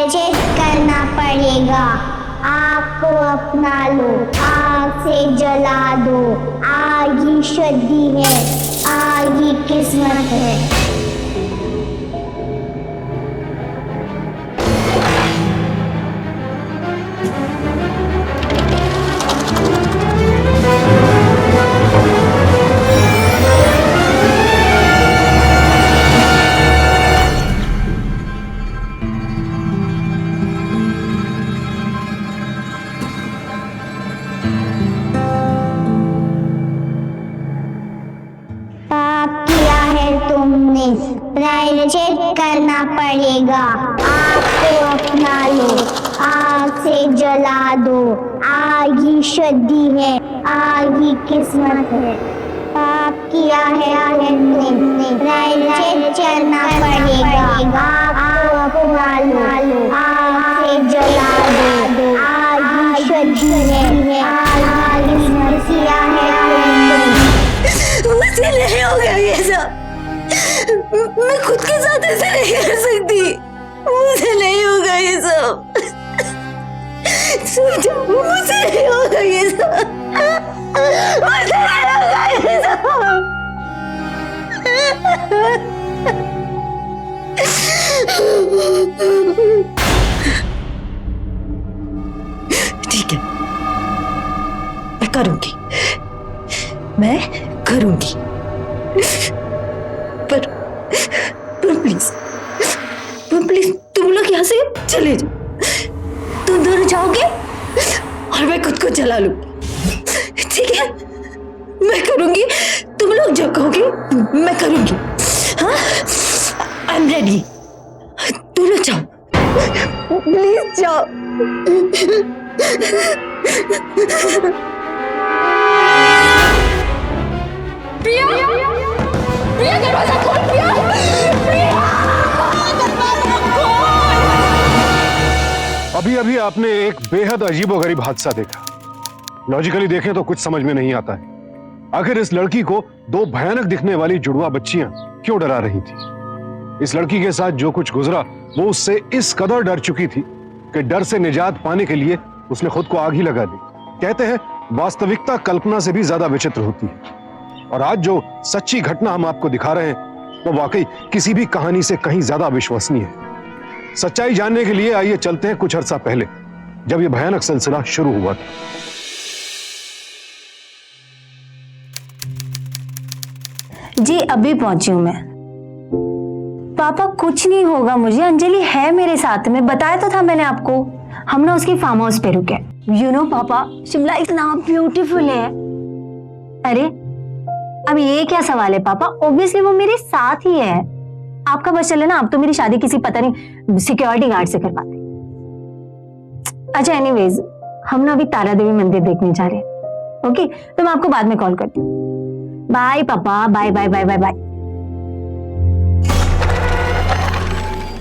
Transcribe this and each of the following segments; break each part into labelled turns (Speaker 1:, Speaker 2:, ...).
Speaker 1: प्रायश्चित करना पड़ेगा। आग को अपना लो, आग से जला दो। आग ही शुद्धि है, आग ही किस्मत है। प्रायश्चित करना पड़ेगा। आग को अपना लो, आग से जला दो। आग ही शुद्धि है, आग ही किस्मत है। पाप किया है तुमने, प्रायश्चित करना पड़ेगा। आग को अपना लो, आग से जला दो। आग ही शुद्धि है, आग ही किस्मत किया है।
Speaker 2: मुझसे नहीं होगा ये सब। मैं खुद के साथ ऐसे नहीं कर सकती। मुझसे नहीं होगा ये सब। मुझसे नहीं होगा ये सब। मुझसे नहीं होगा ये सब। ठीक है, मैं करूंगी, मैं करूंगी। पर प्लीज तुम लोग यहाँ से चले जाओ। तुम दोनों जाओगे और मैं खुद को जला लूंगी। ठीक है, मैं करूंगी, तुम लोग जो कहोगे मैं करूंगी। हाँ, आई एम रेडी। तुम लोग जाओ, प्लीज जाओ। प्रिया, प्रिया दरवाजा खोल। प्रिया,
Speaker 3: अभी अभी आपने एक बेहद अजीबोगरीब हादसा देखा। लॉजिकली देखें तो कुछ समझ में नहीं आता है। आखिर इस लड़की को दो भयानक दिखने वाली जुड़वा बच्चियां क्यों डरा रही थी? इस लड़की के साथ जो कुछ गुजरा वो उससे इस कदर डर चुकी थी कि डर से निजात पाने के लिए उसने खुद को आग ही लगा दी। कहते हैं वास्तविकता कल्पना से भी ज्यादा विचित्र होती है, और आज जो सच्ची घटना हम आपको दिखा रहे हैं वो वाकई किसी भी कहानी से कहीं ज्यादा विश्वसनीय है। सच्चाई जानने के लिए आइए चलते हैं कुछ अर्सा पहले, जब यह भयानक सिलसिला शुरू हुआ था।
Speaker 4: जी अभी पहुंची हूं मैं। पापा कुछ नहीं होगा मुझे, अंजलि है मेरे साथ में, बताया तो था मैंने आपको। हम ना उसकी फार्म हाउस पे रुके। यू नो पापा, शिमला इतना ब्यूटीफुल है। अरे अब ये क्या सवाल है पापा, ऑब्वियसली वो मेरे साथ ही है। आपका बस चले ना, आप तो मेरी शादी किसी पता नहीं सिक्योरिटी गार्ड से करवाते। अच्छा एनीवेज, हम ना अभी तारा देवी मंदिर देखने जा रहे हैं। ओके, तो मैं आपको बाद में कॉल करती हूँ। Bye papa, bye bye bye bye bye.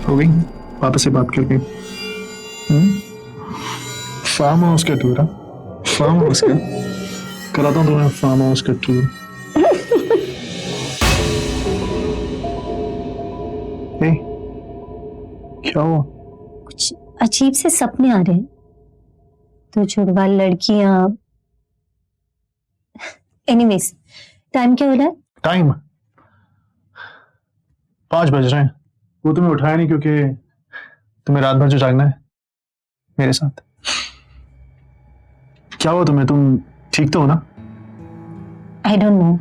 Speaker 5: हो गई पापा से बात करके? फार्म हाउस का टूर? फार्म हाउस का कराता हूँ तुम्हें, फार्म हाउस का टूर। क्या हुआ?
Speaker 4: कुछ अजीब से सपने आ रहे हैं। तो जुड़वा लड़कियां। एनीवेज, टाइम क्या हो रहा है?
Speaker 5: टाइम 5 बज रहे हैं। वो तुम्हें उठाया नहीं क्योंकि तुम्हें रात भर जो जागना है मेरे साथ। क्या हुआ तुम्हें? तुम ठीक तो हो ना?
Speaker 4: आई डोंट नो,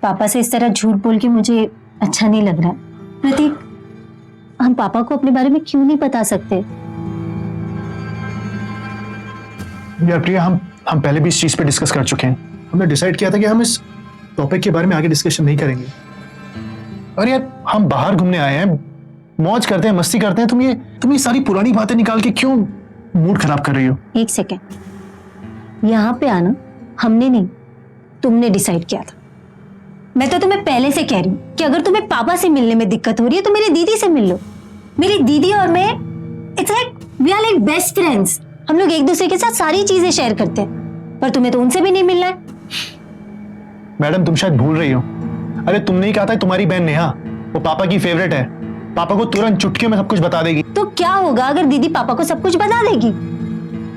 Speaker 4: पापा से इस तरह झूठ बोल के मुझे अच्छा नहीं लग रहा। प्रतीक, हम पापा को अपने बारे में क्यों नहीं बता सकते?
Speaker 5: यार प्रिया, हम पहले भी इस चीज पे डिस्कस कर चुके हैं। हमने डिसाइड किया था कि हम इस टॉपिक के बारे में आगे डिस्कशन नहीं करेंगे। और यार हम बाहर घूमने आए हैं, मौज करते हैं, मस्ती करते हैं। तुम ये सारी पुरानी बातें निकाल के क्यों मूड खराब कर रही हो?
Speaker 4: एक सेकेंड, यहाँ पे आना हमने नहीं, तुमने डिसाइड किया था। मैं तो तुम्हें पहले से कह रही हूँ कि अगर तुम्हें पापा से मिलने में दिक्कत हो रही है तो मेरी दीदी से मिल लो। मेरी दीदी और मैं, it's like we are like best friends. हम लोग एक दूसरे के साथ सारी चीजें शेयर करते हैं, पर तुम्हें तो उनसे भी नहीं मिलना है।
Speaker 5: मैडम तुम शायद भूल रही हो। अरे तुमने ही कहा था तुम्हारी बहन नेहा वो पापा की फेवरेट है। पापा को तुरंत चुटकियों में सब कुछ बता देगी।
Speaker 4: तो क्या होगा अगर दीदी पापा को सब कुछ बता देगी?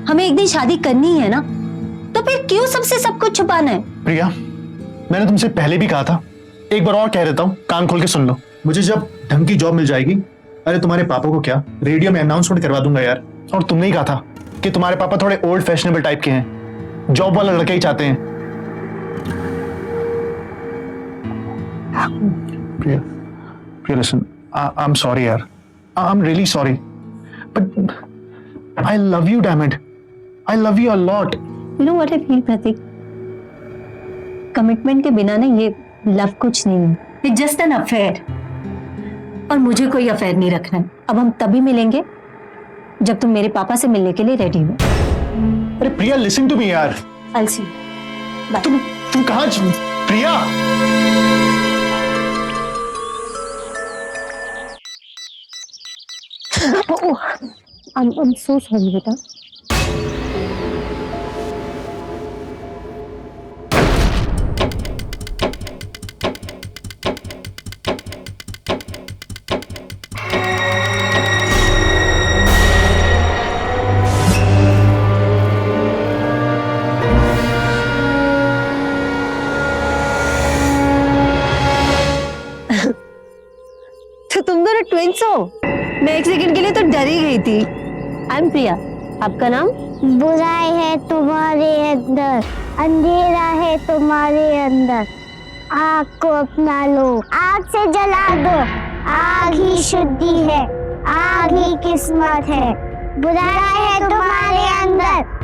Speaker 4: हमें एक दिन शादी करनी है ना, तो फिर क्यों सबसे सब कुछ छुपाना है?
Speaker 5: प्रिया, मैंने तुमसे पहले भी कहा था, एक बार और कह देता हूँ, कान खोल के सुन लो। मुझे जब ढंग की जॉब मिल जाएगी, अरे तुम्हारे पापा को क्या, रेडियो में अनाउंसमेंट करवा दूंगा यार। और तुमने ही कहा था कि तुम्हारे पापा थोड़े ओल्ड फैशनेबल टाइप के हैं, जॉब वाला लड़का ही चाहते हैं। प्रिया, प्रिया listen, I'm sorry यार, I'm really sorry, but I love you, damn it, I love you a lot.
Speaker 4: You know what I feel, Pratik? Commitment के बिना ना ये लव कुछ नहीं है, इट्स जस्ट एन अफेयर। और मुझे कोई अफेयर नहीं रखना है। अब हम तभी मिलेंगे जब तुम मेरे पापा से मिलने के लिए रेडी हो।
Speaker 5: अरे प्रिया, लिसन टू मी यार।
Speaker 4: I'll see you. Bye.
Speaker 5: तुम कहाँ प्रिया?
Speaker 4: I'm so sorry बेटा। तो तुम दोनों ट्विंस हो? मैं एक सेकंड के लिए तो डर ही गई थी। आई एम प्रिया, आपका नाम?
Speaker 1: बुराई है तुम्हारे अंदर, अंधेरा है तुम्हारे अंदर, आग को अपना लो, आग से जला दो, आग ही शुद्धि है, आग ही किस्मत है, बुराई है तुम्हारे अंदर।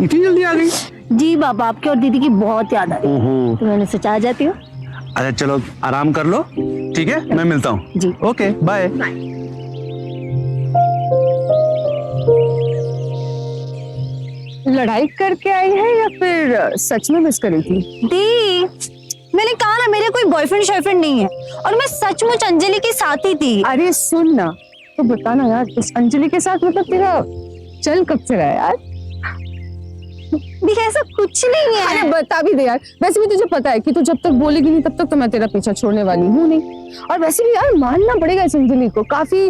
Speaker 6: इतनी जल्दी आ गई?
Speaker 4: जी बाबा, आपके और दीदी की बहुत याद आ रही है, तो मैंने सोचा आ जाती हूँ।
Speaker 6: अच्छा चलो आराम कर लो, ठीक है, मैं मिलता हूँ।
Speaker 4: जी।
Speaker 6: Okay bye.
Speaker 2: लड़ाई करके आई है या फिर सच में मिस करी थी?
Speaker 4: दी, मैंने कहा ना मेरे कोई बॉयफ्रेंड शॉयफ्रेंड नहीं है, और मैं सचमुच अंजलि के साथ ही थी।
Speaker 2: अरे सुन ना, तो बता ना यार, इस अंजलि के साथ मतलब तेरा चल कब से रहा है यार?
Speaker 4: दी ऐसा कुछ नहीं है।
Speaker 2: अरे बता भी दे यार, वैसे भी तुझे पता है कि तू जब तक बोलेगी नहीं तब तक तो मैं तेरा पीछा छोड़ने वाली हूँ नहीं। और वैसे भी यार मानना पड़ेगा इस अंजलि को, काफी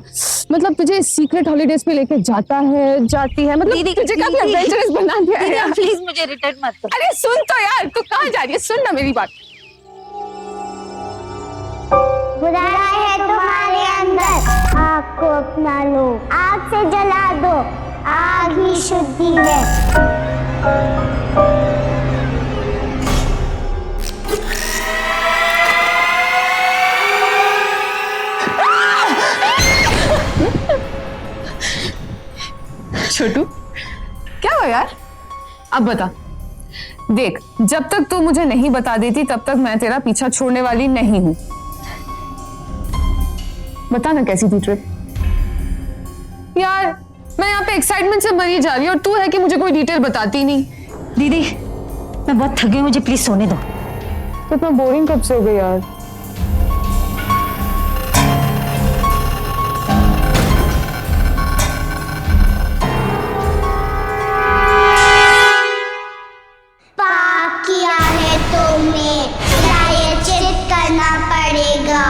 Speaker 2: मतलब तुझे सीक्रेट हॉलीडेज पे लेके जाता है, जाती है, मतलब
Speaker 4: दीदी,
Speaker 2: तुझे काफी
Speaker 4: दीदी,
Speaker 2: एडवेंचरस बना दिया है यार।
Speaker 4: प्लीज मुझे रिटर्न मत करो।
Speaker 2: अरे सुन तो यार, तू कहाँ जा रही है? सुन ना मेरी बात।
Speaker 1: बुराई है तुम्हारे अंदर, आग को अपना लो, आग से जला दो, आग ही शुद्धि है।
Speaker 2: छोटू, क्या हुआ यार? अब बता। देख, जब तक तू मुझे नहीं बता देती तब तक मैं तेरा पीछा छोड़ने वाली नहीं हूं। बता ना कैसी थी ट्रिप? यार मैं यहाँ पे एक्साइटमेंट से मरी जा रही हूँ और तू है कि मुझे कोई डिटेल बताती नहीं।
Speaker 4: दीदी, मैं बहुत थकी हूँ, मुझे प्लीज सोने दो।
Speaker 2: तो इतना बोरिंग कब से हो गई यार?
Speaker 1: पाप किया है तुमने, प्रायश्चित करना पड़ेगा।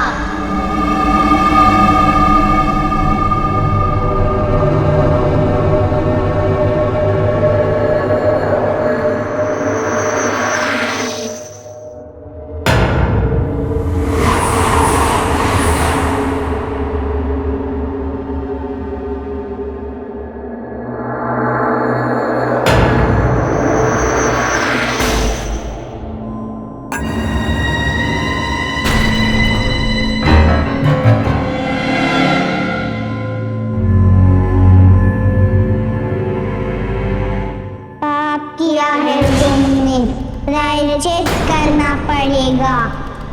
Speaker 1: पड़ेगा।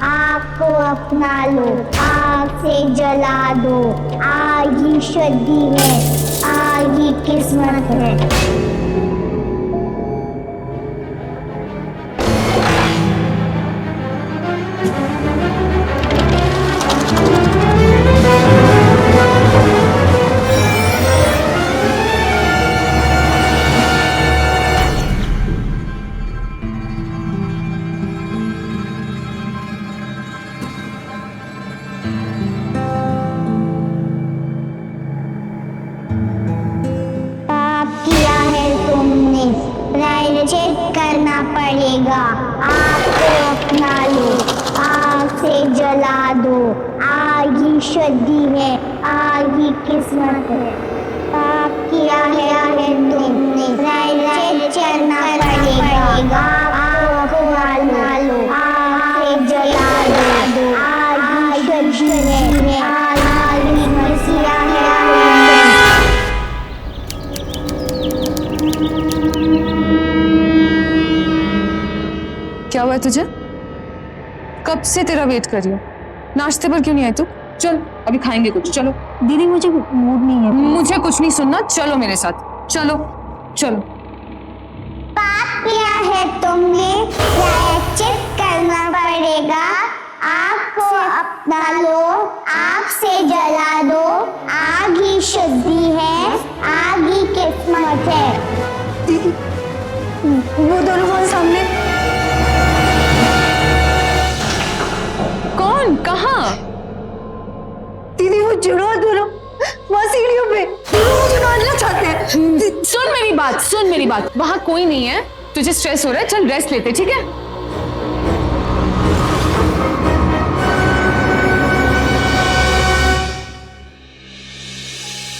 Speaker 1: आग को अपना लो, आग से जला दो। आग ही शुद्धि है, आग ही किस्मत है। प्रायश्चित करना पड़ेगा। आग को अपना लो, आग से जला दो। आग ही शुद्धि है, आग ही किस्मत है। पाप किया है तुमने, प्रायश्चित करना पड़ेगा। आग को अपना लो, आग से जला दो। आग ही शुद्धि है, आग ही मसीहा है।
Speaker 7: क्या हुआ है तुझे? कब से तेरा वेट कर रही हूँ। नाश्ते पर क्यों नहीं आई तू? चल अभी खाएंगे कुछ, चलो।
Speaker 4: दीदी मुझे मूड नहीं है।
Speaker 7: मुझे कुछ नहीं सुनना, चलो मेरे साथ, चलो चलो।
Speaker 1: पाप किया है तुमने, प्रायश्चित करना पड़ेगा। आग को अपना लो, आग से जला दो। आग ही शुद्धि है, आग ही किस्मत है।
Speaker 4: दीदी वो दोनों वहां सामने।
Speaker 7: कौन? कहाँ?
Speaker 4: दीदी वो जुड़वा दोनों वहां सीढ़ियों पे, दोनों मुझे मारना चाहते हैं।
Speaker 7: सुन मेरी बात, वहां कोई नहीं है। तुझे स्ट्रेस हो रहा है, चल रेस्ट लेते, ठीक है?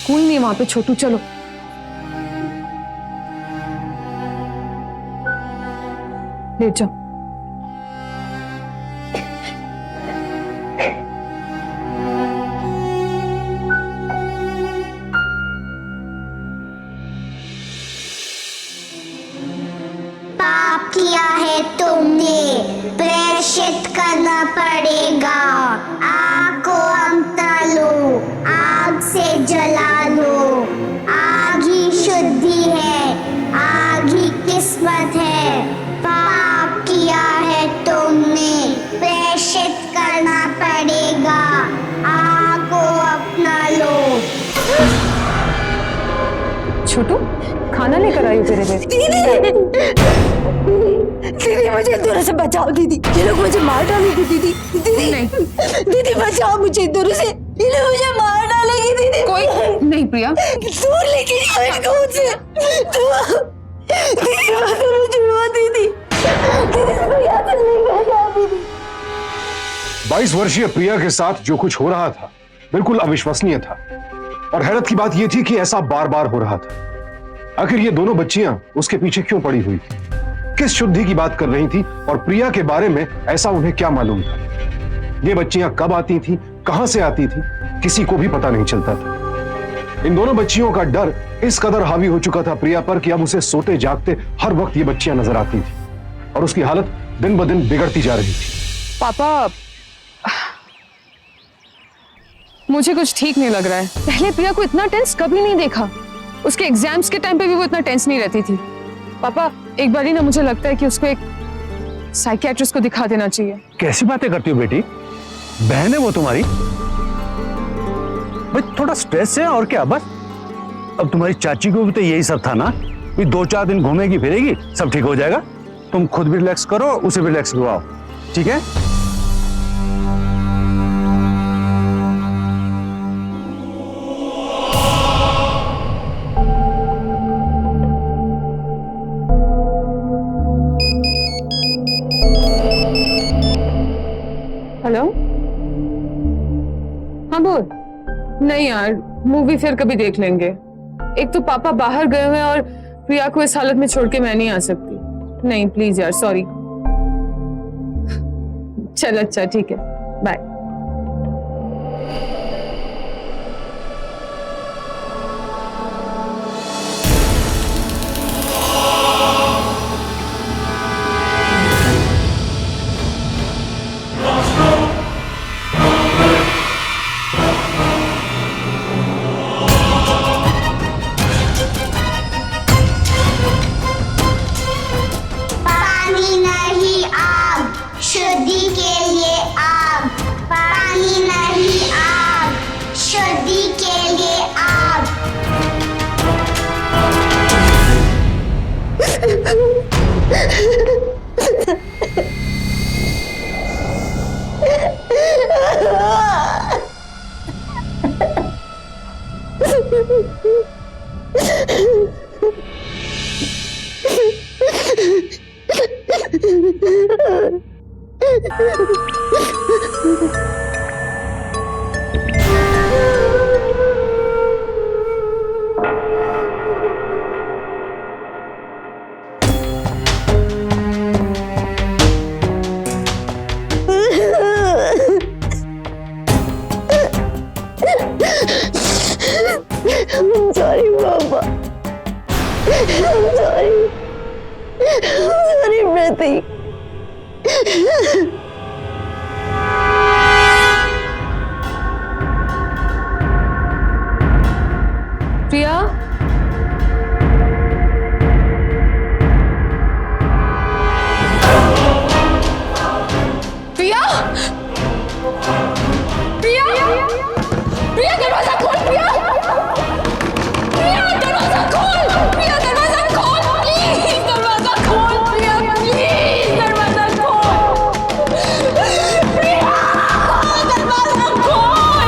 Speaker 7: कोई नहीं वहां पे छोटू, चलो। लेट जाओ।
Speaker 1: पाप किया है तुमने, प्रायश्चित करना पड़ेगा। आग को अपना लो, आग से जला लो। आग ही शुद्धि है, आग ही किस्मत है। पाप किया है तुमने, प्रायश्चित करना पड़ेगा। आग को अपना लो।
Speaker 7: छोटू खाना लेकर आई हो तेरे लिए।
Speaker 4: दीदी मुझे दोनों से बचाओ दीदी, ये लोग मुझे मार डालेंगे दीदी। दीदी
Speaker 7: नहीं।
Speaker 4: दीदी बचाओ मुझे दोनों से, ये लोग मुझे मार डालेंगे दीदी।
Speaker 7: कोई नहीं प्रिया,
Speaker 4: दूर लेके जाओ इनको मुझसे। दीदी मैं दोनों जुड़वा दीदी। दीदी इसको यहाँ से लेकर जाओ दीदी।
Speaker 3: 22 वर्षीय प्रिया के साथ जो कुछ हो रहा था बिल्कुल अविश्वसनीय था। और हैरत की बात यह थी कि ऐसा बार बार हो रहा था। आखिर ये दोनों बच्चियां उसके पीछे क्यों पड़ी हुई थी? किस शुद्धि की बात कर रही थी और प्रिया के बारे में ऐसा उन्हें क्या मालूम था? ये बच्चियां कब आती थी, कहां से आती थी, किसी को भी पता नहीं चलता था। इन दोनों बच्चियों का डर इस कदर हावी हो चुका था प्रिया पर कि अब उसे सोते जागते हर वक्त ये बच्चियां नजर आती थी और उसकी हालत दिन ब दिन बिगड़ती जा रही थी।
Speaker 7: पापा मुझे कुछ ठीक नहीं लग रहा है। पहले प्रिया को इतना टेंस कभी नहीं देखा। उसके एग्जाम्स के टाइम पे भी वो इतना टेंस नहीं रहती थी। पापा एक बार ही ना मुझे लगता है कि उसको एक साइकियाट्रिस्ट को दिखा देना चाहिए।
Speaker 6: कैसी बातें करती हो बेटी? बहन है वो तुम्हारी। भाई थोड़ा स्ट्रेस है और क्या, बस। अब तुम्हारी चाची को भी तो यही सब था ना, 2-4 दिन घूमेगी फिरेगी, सब ठीक हो जाएगा। तुम खुद भी रिलैक्स करो, उसे भी रिलैक्स करवाओ, ठीक है?
Speaker 7: हेलो, हाँ बोल। नहीं यार, मूवी फिर कभी देख लेंगे। एक तो पापा बाहर गए हुए हैं और प्रिया को इस हालत में छोड़ के मैं नहीं आ सकती। नहीं प्लीज यार, सॉरी। चल अच्छा ठीक है, bye.
Speaker 2: I'm sorry, Papa. I'm sorry. I'm sorry, Pratik.
Speaker 7: Priya, Priya, Priya, Priya दरवाजा खोल, प्रिया, प्रिया दरवाजा खोल, प्रिया दरवाजा खोल, प्लीज दरवाजा खोल, प्रिया प्लीज दरवाजा खोल, प्रिया दरवाजा खोल।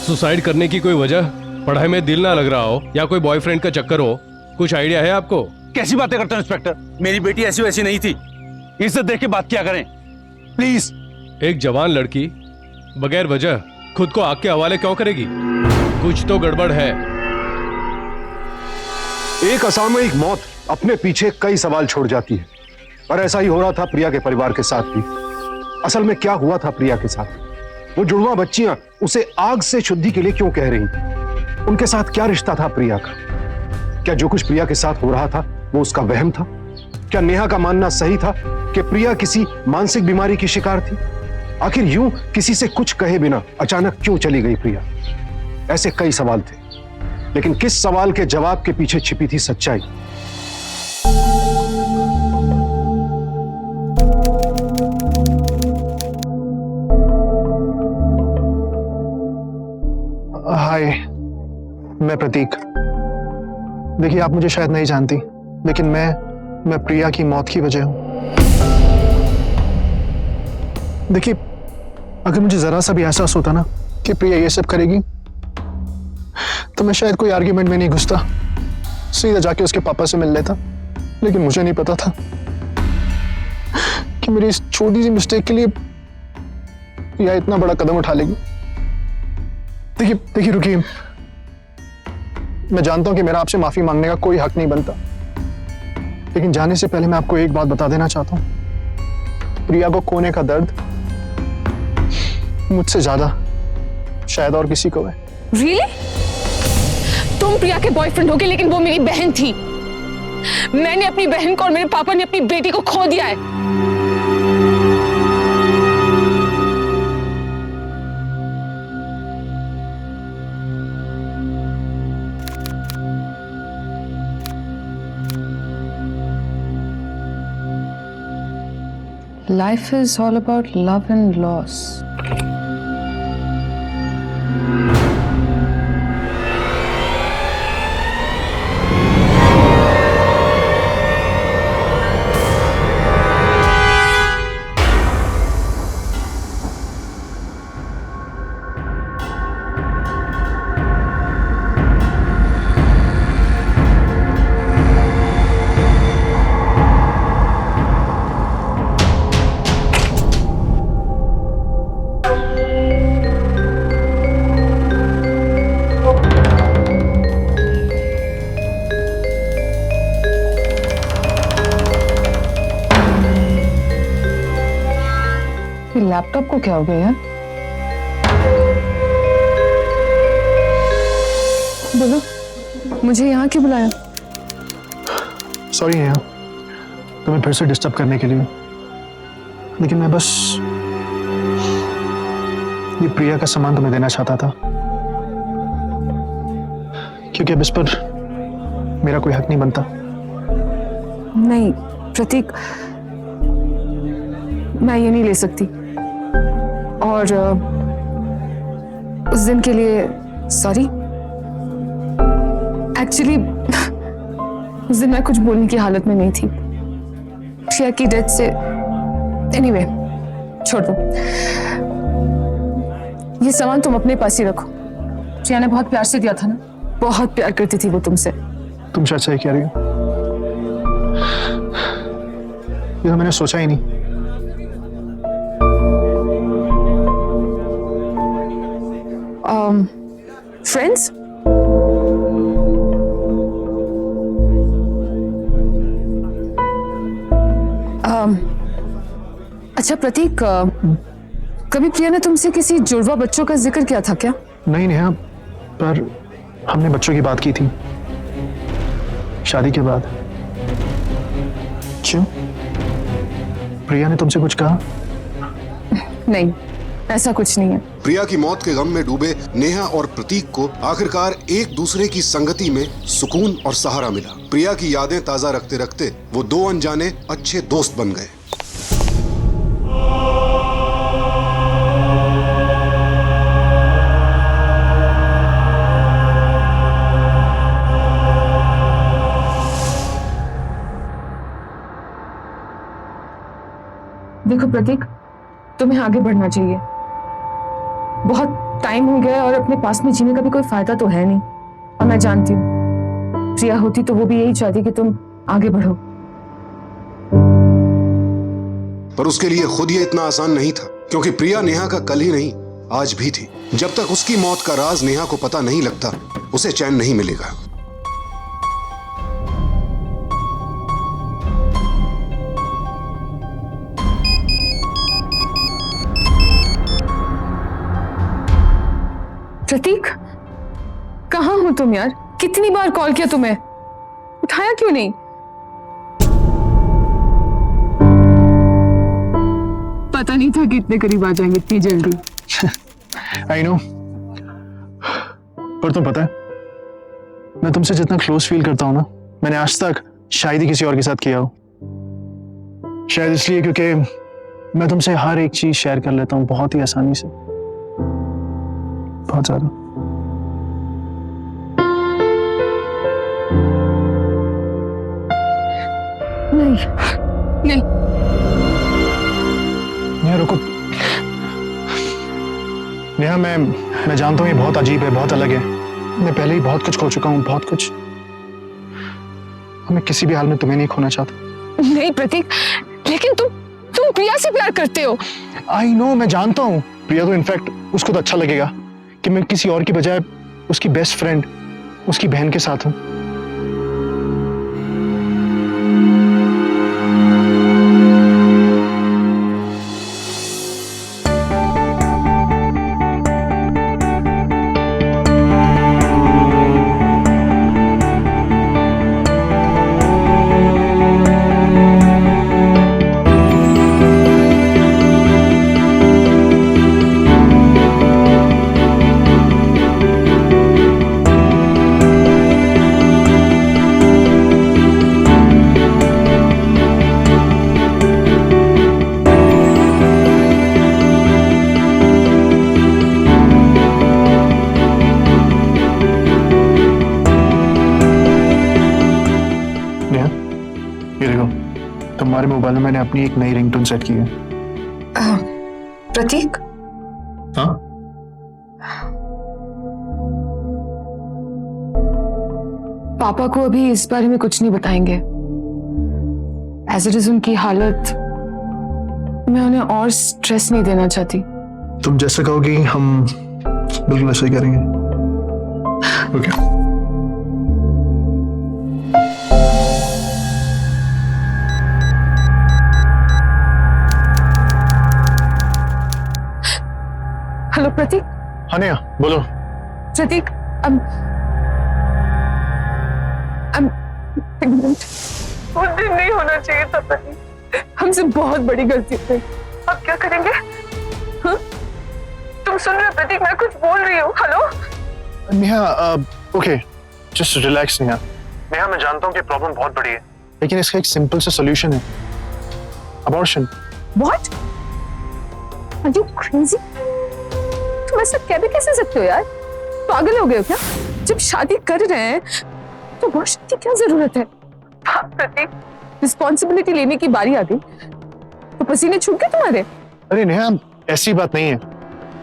Speaker 8: सुसाइड करने की कोई वजह? पढ़ाई में दिल ना लग रहा हो या कोई बॉयफ्रेंड का चक्कर हो? कुछ आइडिया है आपको?
Speaker 6: कैसी बातें करते हो इंस्पेक्टर? मेरी बेटी ऐसी वैसी नहीं थी। इज्जत देख के बात किया करें प्लीज।
Speaker 8: एक जवान लड़की बगैर वजह खुद को आग के हवाले क्यों करेगी? कुछ तो गड़बड़ है।
Speaker 3: एक असामयिक मौत अपने पीछे कई सवाल छोड़ जाती है, और ऐसा ही हो रहा था प्रिया के परिवार के साथ भी। असल में क्या हुआ था प्रिया के साथ? वो जुड़वा बच्चियां उसे आग से शुद्धि के लिए क्यों कह रही थी? उनके साथ क्या रिश्ता था प्रिया का? क्या जो कुछ प्रिया के साथ हो रहा था वो उसका वहम था? क्या नेहा का मानना सही था कि प्रिया किसी मानसिक बीमारी की शिकार थी? आखिर यूं किसी से कुछ कहे बिना अचानक क्यों चली गई प्रिया? ऐसे कई सवाल थे, लेकिन किस सवाल के जवाब के पीछे छिपी थी सच्चाई?
Speaker 5: हाय, मैं प्रतीक। देखिए, आप मुझे शायद नहीं जानती, लेकिन मैं प्रिया की मौत की वजह हूं। देखिए, अगर मुझे जरा सा भी एहसास होता ना कि प्रिया ये सब करेगी, तो मैं शायद कोई आर्ग्यूमेंट में नहीं घुसता, सीधा जाके उसके पापा से मिल लेता। लेकिन मुझे नहीं पता था कि मेरी इस छोटी सी मिस्टेक के लिए प्रिया इतना बड़ा कदम उठा लेगी। देखिए रुकिए, मैं जानता हूं कि मेरा आपसे माफी मांगने का कोई हक नहीं बनता, लेकिन जाने से पहले मैं आपको एक बात बता देना चाहता हूं। प्रिया को खोने का दर्द मुझसे ज्यादा शायद और किसी को है।
Speaker 7: Really? तुम प्रिया के बॉयफ्रेंड होगे, लेकिन वो मेरी बहन थी। मैंने अपनी बहन को और मेरे पापा ने अपनी बेटी को खो दिया है। Life is all about love and loss. Laptop को क्या हो गया यार? बोलो, मुझे यहाँ क्यों बुलाया?
Speaker 5: सॉरी नेहा, तुम्हें फिर से डिस्टर्ब करने के लिए, लेकिन मैं बस ये प्रिया का सामान तुम्हें देना चाहता था, क्योंकि अब इस पर मेरा कोई हक नहीं बनता।
Speaker 7: नहीं प्रतीक, मैं ये नहीं ले सकती, और उस दिन के लिए सॉरी। एक्चुअली उस दिन मैं कुछ बोलने की हालत में नहीं थी प्रिया की डेथ से। एनीवे, छोड़ दो ये सामान, तुम अपने पास ही रखो। प्रिया ने बहुत प्यार से दिया था ना, बहुत प्यार करती थी वो तुमसे।
Speaker 5: तुम शायद सही कह रही हो, ये तो मैंने सोचा ही नहीं।
Speaker 7: फ्रेंड्स, अच्छा प्रतीक, कभी प्रिया ने तुमसे किसी जुड़वा बच्चों का जिक्र किया था क्या?
Speaker 5: नहीं नेहा, पर हमने बच्चों की बात की थी शादी के बाद। क्यों? प्रिया ने तुमसे कुछ कहा?
Speaker 7: नहीं, ऐसा कुछ नहीं है।
Speaker 9: प्रिया की मौत के गम में डूबे नेहा और प्रतीक को आखिरकार एक दूसरे की संगति में सुकून और सहारा मिला। प्रिया की यादें ताजा रखते रखते वो दो अनजाने अच्छे दोस्त बन गए।
Speaker 7: देखो प्रतीक, तुम्हें आगे बढ़ना चाहिए। बहुत टाइम हो गया और अपने पास में जीने का भी कोई फायदा तो है नहीं। और मैं जानती हूँ प्रिया होती तो वो भी यही चाहती कि तुम आगे बढ़ो।
Speaker 9: पर उसके लिए खुद ये इतना आसान नहीं था, क्योंकि प्रिया नेहा का कल ही नहीं आज भी थी। जब तक उसकी मौत का राज नेहा को पता नहीं लगता उसे चैन नहीं मिलेगा।
Speaker 7: प्रतीक, कहाँ हो तुम यार? कितनी बार कॉल किया तुम्हें, उठाया क्यों नहीं? पता नहीं था कि इतने करीब आ जाएंगे इतनी जल्दी।
Speaker 5: आई नो, पर तुम पता है मैं तुमसे जितना क्लोज फील करता हूं ना, मैंने आज तक शायद ही किसी और के साथ किया हो। शायद इसलिए क्योंकि मैं तुमसे हर एक चीज शेयर कर लेता हूं बहुत ही आसानी से, बहुत ज्यादा।
Speaker 7: नहीं नहीं,
Speaker 5: नेहा रुको। नेहा, मैं जानता हूं ये बहुत अजीब है, बहुत अलग है। मैं पहले ही बहुत कुछ खो चुका हूं, बहुत कुछ। मैं किसी भी हाल में तुम्हें नहीं खोना चाहता।
Speaker 7: नहीं प्रतीक, लेकिन तुम प्रिया से प्यार करते हो।
Speaker 5: आई नो, मैं जानता हूं। प्रिया तो इनफैक्ट उसको तो अच्छा लगेगा कि मैं किसी और की बजाय उसकी बेस्ट फ्रेंड, उसकी बहन के साथ हूं। तुम्हारे मोबाइल में मैंने अपनी एक नई रिंगटोन सेट की है।
Speaker 7: प्रतीक,
Speaker 5: हाँ?
Speaker 7: पापा को अभी इस बारे में कुछ नहीं बताएंगे। एज इट इज उनकी हालत, मैं उन्हें और स्ट्रेस नहीं देना चाहती।
Speaker 5: तुम जैसा कहोगी हम बिल्कुल ऐसा ही करेंगे। ओके।
Speaker 7: हेलो प्रतीक।
Speaker 5: हाँ नेहा, बोलो।
Speaker 7: प्रतीक, वो दिन नहीं होना चाहिए था प्रतीक। हमसे बहुत बड़ी गलती हुई। अब क्या करेंगे? हाँ? तुम सुन रहे हो प्रतीक? मैं कुछ बोल रही हूँ। Hello
Speaker 5: Neha, okay, just relax Neha. Neha, मैं जानता हूँ कि प्रॉब्लम बहुत बड़ी है, लेकिन इसका एक सिंपल सा सॉल्यूशन है, abortion.
Speaker 7: What? Are you crazy? तुम ऐसा कह भी कैसे सकते हो यार? पागल हो गए हो क्या? जब शादी कर रहे हैं तो अबॉर्शन की क्या जरूरत है? प्रतीक, रिस्पॉन्सिबिलिटी लेने की बारी आ गई तो पसीने छूट गए तुम्हारे?
Speaker 5: अरे नेहा, ऐसी बात नहीं है।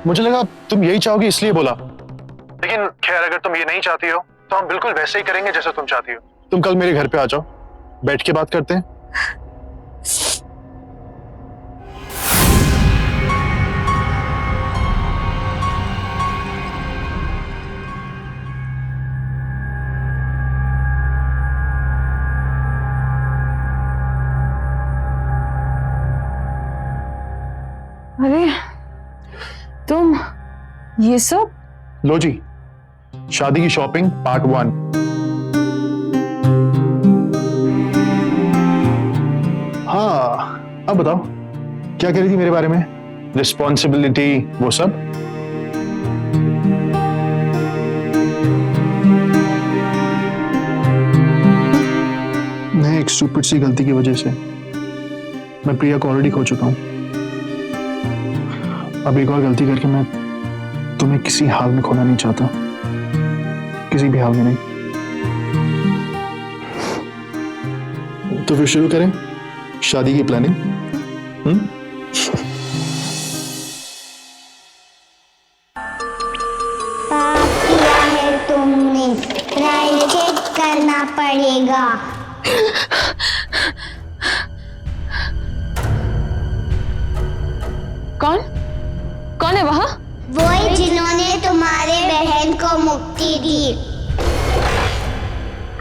Speaker 5: मुझे लगा तुम यही चाहोगी इसलिए बोला, लेकिन खैर अगर तुम ये नहीं चाहती हो तो हम बिल्कुल वैसे ही करेंगे जैसा तुम चाहती हो। तुम कल मेरे घर पे आ जाओ, बैठ के बात करते हैं।
Speaker 7: अरे तुम ये सब?
Speaker 5: लो जी, शादी की शॉपिंग पार्ट 1। हाँ, अब बताओ क्या कह रही थी मेरे बारे में? रिस्पॉन्सिबिलिटी वो सब? मैं एक स्टूपिड सी गलती की वजह से मैं प्रिया को ऑलरेडी खो चुका हूं। अब एक और गलती करके मैं तुम्हें किसी हाल में खोना नहीं चाहता, किसी भी हाल में नहीं। तो फिर शुरू करें शादी की प्लानिंग।
Speaker 1: पाप किया है तुमने, प्रायश्चित करना पड़ेगा।
Speaker 7: कौन कौन है वहां?
Speaker 1: वही जिन्होंने तुम्हारे बहन को मुक्ति दी।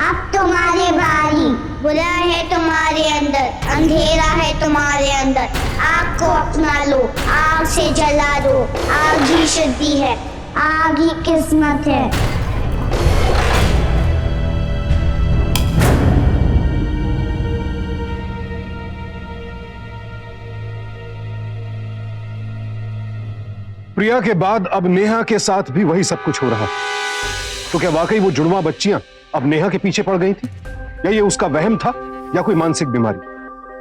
Speaker 1: अब तुम्हारे बारी। बुरा है तुम्हारे अंदर, अंधेरा है तुम्हारे अंदर। आग को अपना लो, आग से जला दो। आग ही शुद्धि है, आग ही किस्मत है।
Speaker 3: प्रिया के बाद अब नेहा के साथ भी वही सब कुछ हो रहा। तो क्या वाकई वो जुड़वा बच्चियां अब नेहा के पीछे पड़ गई थी, या ये उसका वहम था, या कोई मानसिक बीमारी?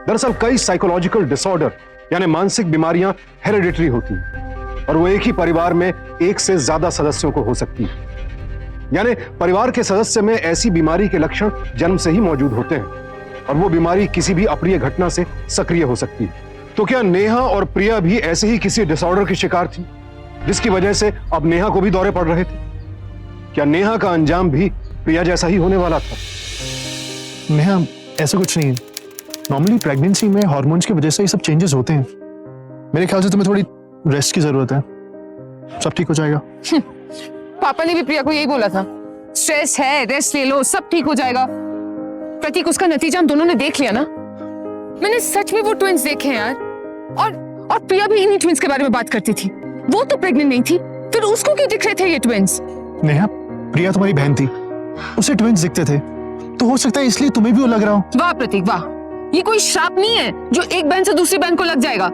Speaker 3: दरअसल कई साइकोलॉजिकल डिसऑर्डर यानी मानसिक बीमारियां हेरिडिटरी होती हैं और वो एक ही परिवार में एक से ज्यादा सदस्यों को हो सकती है। यानी परिवार के सदस्य में ऐसी बीमारी के लक्षण जन्म से ही मौजूद होते हैं और वो बीमारी किसी भी अप्रिय घटना से सक्रिय हो सकती है। तो क्या नेहा और प्रिया भी ऐसे ही किसी डिसऑर्डर की शिकार थी, जिसकी वजह से अब नेहा को भी दौरे पड़ रहे थे? क्या नेहा का अंजाम भी प्रिया जैसा ही होने वाला था?
Speaker 5: नेहा, ऐसा कुछ नहीं है। नॉर्मली प्रेगनेंसी में हार्मोन्स की वजह से ये सब चेंजेस होते हैं। मेरे ख्याल से तुम्हें थोड़ी रेस्ट की जरूरत है, सब ठीक हो जाएगा।
Speaker 7: पापा ने भी प्रिया को यही बोला था, स्ट्रेस है, रेस्ट ले लो, सब ठीक हो जाएगा। प्रतीक, उसका नतीजा हम दोनों ने देख लिया ना। मैंने सच में वो ट्विंस देखे हैं यार। और प्रिया भी इन्हीं ट्विंस के बारे में बात करती थी। वो तो प्रेग्नेंट नहीं थी, फिर उसको क्यों दिख रहे थे ये ट्विंस?
Speaker 5: नेहा, प्रिया तुम्हारी बहन थी, उसे ट्विंस दिखते थे, तो हो सकता है इसलिए तुम्हें भी वो लग रहा हो।
Speaker 7: वाह प्रतीक वाह, ये कोई श्राप नहीं है जो एक बहन से दूसरी बहन को लग जाएगा।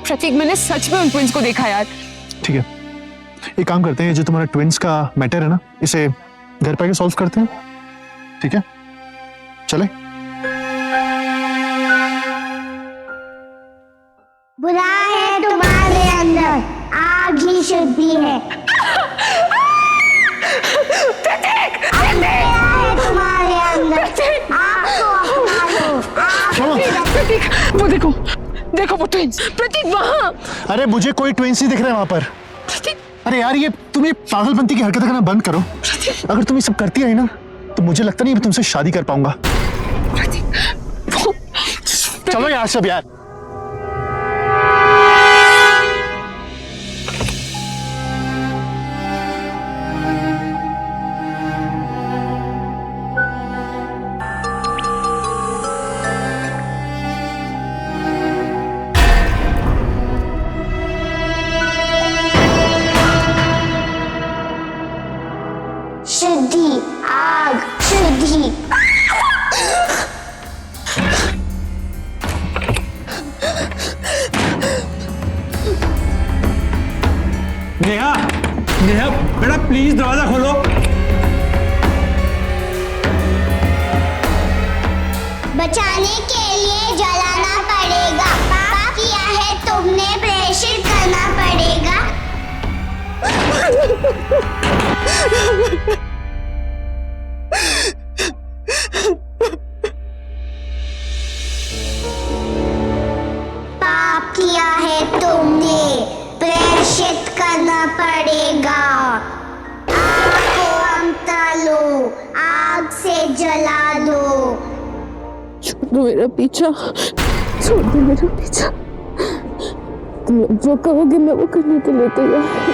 Speaker 7: प्रतीक, मैंने सच में उन ट्विंस को देखा यार।
Speaker 5: ठीक है, एक काम करते हैं, जो तुम्हारा ट्विंस का मैटर है ना, इसे घर पे सॉल्व करते हैं, ठीक है? चले।
Speaker 1: बुरा है तुम्हारे अंदर, आग ही शुद्धि है। अंधेरा है तुम्हारे अंदर, आग को अपना लो।
Speaker 7: प्रतीक, वो देखो देखो वो ट्विंस। प्रतीक वहां।
Speaker 5: अरे मुझे कोई ट्विंस नहीं दिख रहा है वहां पर। अरे यार, ये तुम ये पागलपंती की हरकतें करना बंद करो। अगर तुम ये सब करती रही ना, तो मुझे लगता नहीं मैं तुमसे शादी कर पाऊंगा। चलो यार सब यार।
Speaker 1: शुद्धि, आग, शुद्धि।
Speaker 6: नेहा, नेहा बेटा प्लीज दरवाजा खोलो।
Speaker 1: बचाने के लिए जलाना पड़ेगा। पाप किया है तुमने, प्रेषित करना पड़ेगा। पाप किया है तुमने, प्रेषित करना पड़ेगा। आग को अमता लो, आग से जला दो।
Speaker 7: छोड़ दो मेरा पीछा, छोड़ दो मेरा पीछा। तुम लोग जो कहोगे मैं वो करने के लिए तैयार हूं।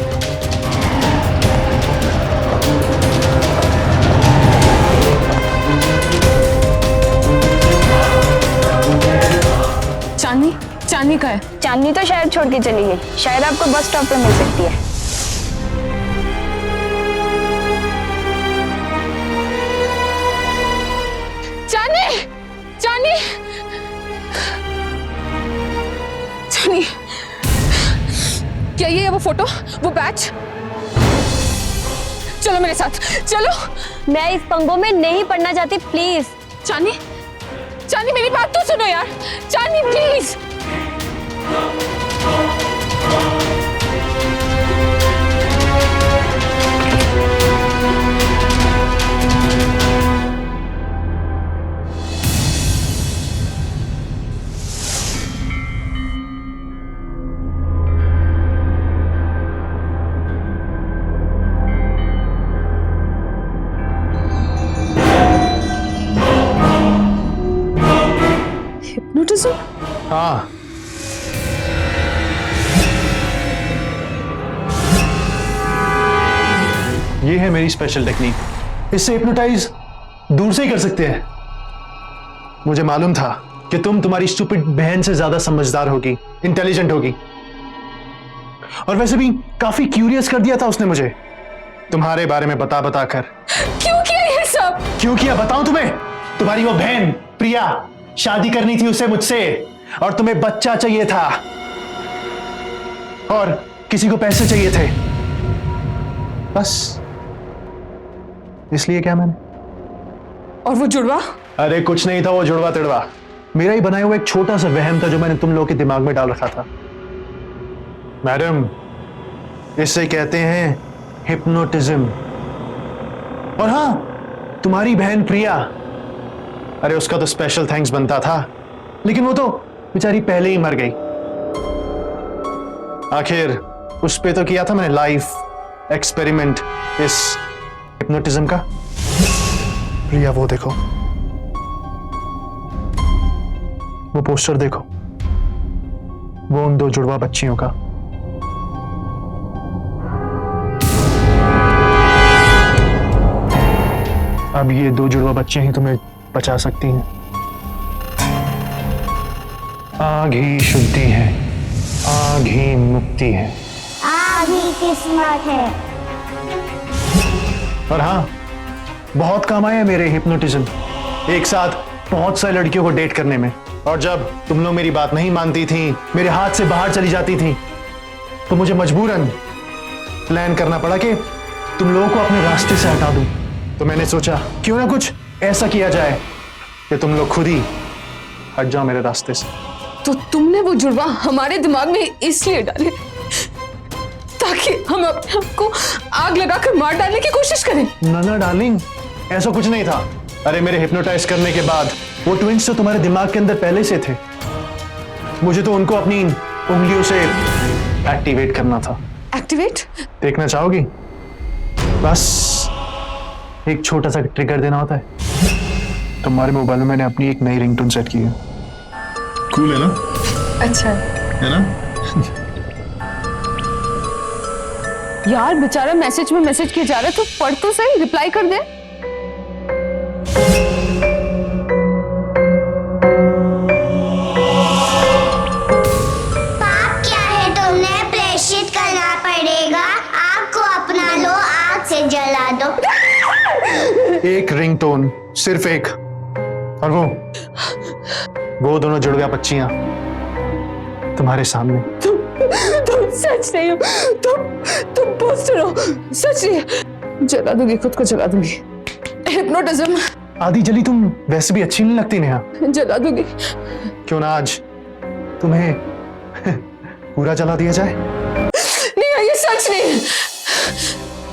Speaker 7: चांदनी का है?
Speaker 10: चांदनी तो शहर छोड़ के चली गई, शायद आपको बस स्टॉप पे मिल सकती है।
Speaker 7: चांदनी, चांदनी, चांदनी, क्या ये है वो फोटो, वो बैच? चलो मेरे साथ, चलो।
Speaker 10: मैं इस पंगों में नहीं पढ़ना चाहती, प्लीज।
Speaker 7: चांदनी, चांदनी मेरी बात तो सुनो यार, चांदनी प्लीज। हिप्नोटिज्म?
Speaker 5: हाँ, ये है मेरी स्पेशल टेक्निक। इससे हिप्नोटाइज दूर से ही कर सकते हैं। मुझे मालूम था कि तुम्हारी स्टूपिड बहन से ज्यादा समझदार होगी, इंटेलिजेंट होगी, और वैसे भी काफी क्यूरियस कर दिया था उसने मुझे तुम्हारे बारे में बता बता कर।
Speaker 7: क्यों किया ये सब?
Speaker 5: क्यों किया बताऊं तुम्हें? तुम्हारी वो बहन प्रिया, शादी करनी थी उसे मुझसे, और तुम्हें बच्चा चाहिए था, और किसी को पैसे चाहिए थे, बस इसलिए क्या मैंने।
Speaker 7: और वो जुड़वा?
Speaker 5: अरे कुछ नहीं था वो जुड़वा तिड़वा, मेरा ही बनाया हुआ एक छोटा सा वहम था जो मैंने तुम लोगों के दिमाग में डाल रखा था। मैडम, इसे कहते हैं हिप्नोटिज्म। और हाँ, तुम्हारी बहन प्रिया, अरे उसका तो स्पेशल थैंक्स बनता था, लेकिन वो तो बेचारी पहले ही मर गई। आखिर उस पे तो किया था मैंने लाइफ एक्सपेरिमेंट इस हिप्नोटिज्म का। प्रिया वो देखो, वो पोस्टर देखो, वो उन दो जुड़वा बच्चियों का। अब ये दो जुड़वा बच्चे ही तुम्हें बचा सकती हैं। आग ही शुद्धि है, आग ही मुक्ति है,
Speaker 1: आग ही किस्मत है।
Speaker 5: और हाँ, बहुत काम आया मेरे हिप्नोटिज्म एक साथ बहुत सारी लड़कियों को डेट करने में। और जब तुम लोग मेरी बात नहीं मानती थी, मेरे हाथ से बाहर चली जाती थी, तो मुझे मजबूरन प्लान करना पड़ा कि तुम लोगों को अपने रास्ते से हटा दूं। तो मैंने सोचा क्यों ना कुछ ऐसा किया जाए कि तुम लोग खुद ही हट जाओ मेरे रास्ते से।
Speaker 7: तो तुमने वो जुड़वा हमारे दिमाग में इसलिए डाले ताकि हम अपने आप को आग लगाकर मार डालने की कोशिश करें?
Speaker 5: ना डार्लिंग, ऐसा कुछ नहीं था। अरे मेरे हिप्नोटाइज करने के बाद वो ट्विंस तो तुम्हारे दिमाग के अंदर पहले से थे, मुझे तो उनको अपनी उंगलियों से एक्टिवेट करना था।
Speaker 7: एक्टिवेट?
Speaker 5: देखना चाहोगी? बस एक छोटा सा ट्रिगर देना होता है। तुम्हारे मोबाइल में मैंने अपनी एक नई रिंगटोन सेट की है। कूल है ना?
Speaker 7: अच्छा
Speaker 5: है ना?
Speaker 7: यार बेचारा मैसेज में मैसेज किया जा रहा है, तो पढ़ तो सही, रिप्लाई कर दे।
Speaker 1: पाप क्या है तुमने प्रेषित करना पड़ेगा, आग को अपना लो, आग से जला दो।
Speaker 5: एक रिंगटोन, सिर्फ एक, और वो दोनों जुड़वा बच्चियां तुम्हारे सामने।
Speaker 7: तुम सच नहीं हो, तुम पोस्टर हो, सच नहीं। जला दूंगी, खुद को जला दूंगी। हिप्नोटिज्म।
Speaker 5: आधी जली तुम वैसे भी अच्छी नहीं लगती नेहा।
Speaker 7: जला दूंगी।
Speaker 5: क्यों ना आज तुम्हें पूरा जला दिया जाए?
Speaker 7: नहीं, ये सच नहीं।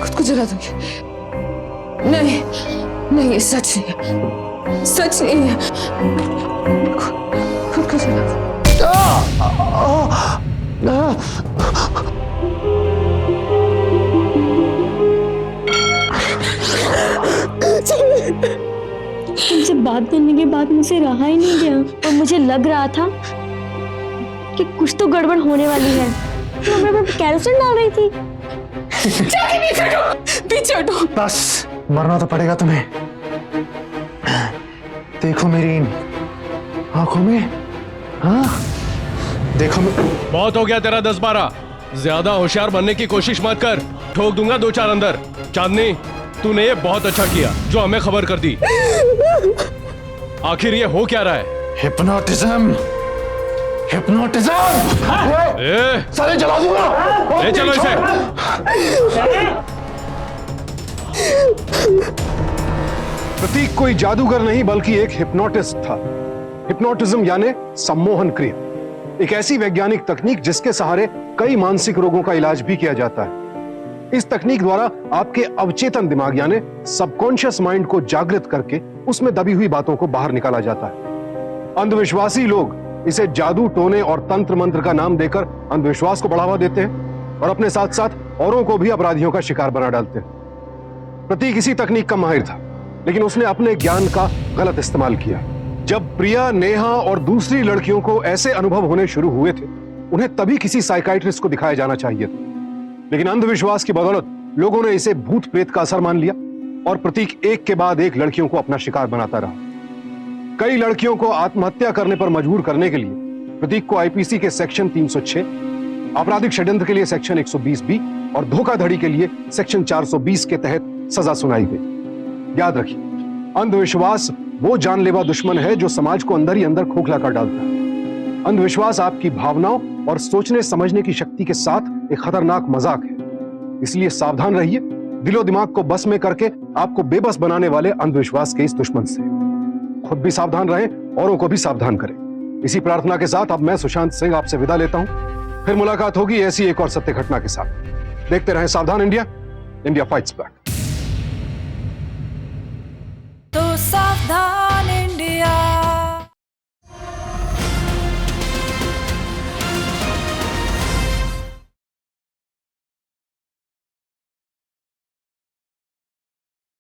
Speaker 7: खुद को जला दूंगी। नहीं नहीं, ये सच नहीं है, सच नहीं है। खुद को जला दूंगी।
Speaker 10: तुमसे बात करने के बाद मुझसे रहा ही नहीं गया, और मुझे लग रहा था कि कुछ तो गड़बड़ होने वाली है। तो मैं कैरोसिन डाल रही थी।
Speaker 7: पीछे हटो।
Speaker 5: बस मरना तो पड़ेगा तुम्हें। देखो मेरी इन आंखों में, हाँ देखो
Speaker 8: बहुत हो गया तेरा 10-12। ज्यादा होशियार बनने की कोशिश मत कर, ठोक दूंगा 2-4 अंदर। चांदनी, तूने ये बहुत अच्छा किया जो हमें खबर कर दी। आखिर ये हो क्या रहा है?
Speaker 5: Hypnotism, hypnotism.
Speaker 8: साले
Speaker 5: जला दूंगा।
Speaker 8: ले चलो इसे।
Speaker 3: प्रतीक कोई जादूगर नहीं बल्कि एक हिप्नोटिस्ट था। हिप्नोटिज्म यानी सम्मोहन क्रिया, एक ऐसी वैज्ञानिक तकनीक जिसके सहारे कई मानसिक रोगों का इलाज भी किया जाता है। इस तकनीक द्वारा आपके अवचेतन दिमाग यानी सबकॉन्शियस माइंड को जागृत करके उसमें दबी हुई बातों को बाहर निकाला जाता है। अंधविश्वासी लोग इसे जादू, टोने और तंत्र मंत्र का नाम देकर अंधविश्वास को बढ़ावा देते हैं और अपने साथ साथ औरों को भी अपराधियों का शिकार बना डालते हैं। प्रतीक इसी तकनीक का माहिर था, लेकिन उसने अपने ज्ञान का गलत इस्तेमाल किया। जब प्रिया, नेहा और दूसरी लड़कियों को ऐसे अनुभव होने शुरू हुए थे, उन्हें तभी किसी साइकाइट्रिस्ट को दिखाया जाना चाहिए था। लेकिन अंधविश्वास की बदौलत लोगों ने इसे भूत प्रेत का असर मान लिया और प्रतीक एक के बाद एक लड़कियों को अपना शिकार बनाता रहा। कई लड़कियों को आत्महत्या करने पर मजबूर करने के लिए प्रतीक को आईपीसी के सेक्शन 306, आपराधिक षड्यंत्र के लिए सेक्शन 120B और धोखाधड़ी के लिए सेक्शन 420 के तहत सजा सुनाई गई। याद रखिए, अंधविश्वास वो जानलेवा दुश्मन है जो समाज को अंदर ही अंदर खोखला कर डालता है। अंधविश्वास आपकी भावनाओं और सोचने समझने की शक्ति के साथ एक खतरनाक मजाक है। इसलिए सावधान रहिए दिलो दिमाग को बस में करके आपको बेबस बनाने वाले अंधविश्वास के इस दुश्मन से। खुद भी सावधान रहें, औरों को भी सावधान करें। इसी प्रार्थना के साथ अब मैं सुशांत सिंह आपसे विदा लेता हूं। फिर मुलाकात होगी ऐसी एक और सत्य घटना के साथ। देखते रहें सावधान इंडिया, इंडिया फाइट्स बैक।
Speaker 11: तो सावधान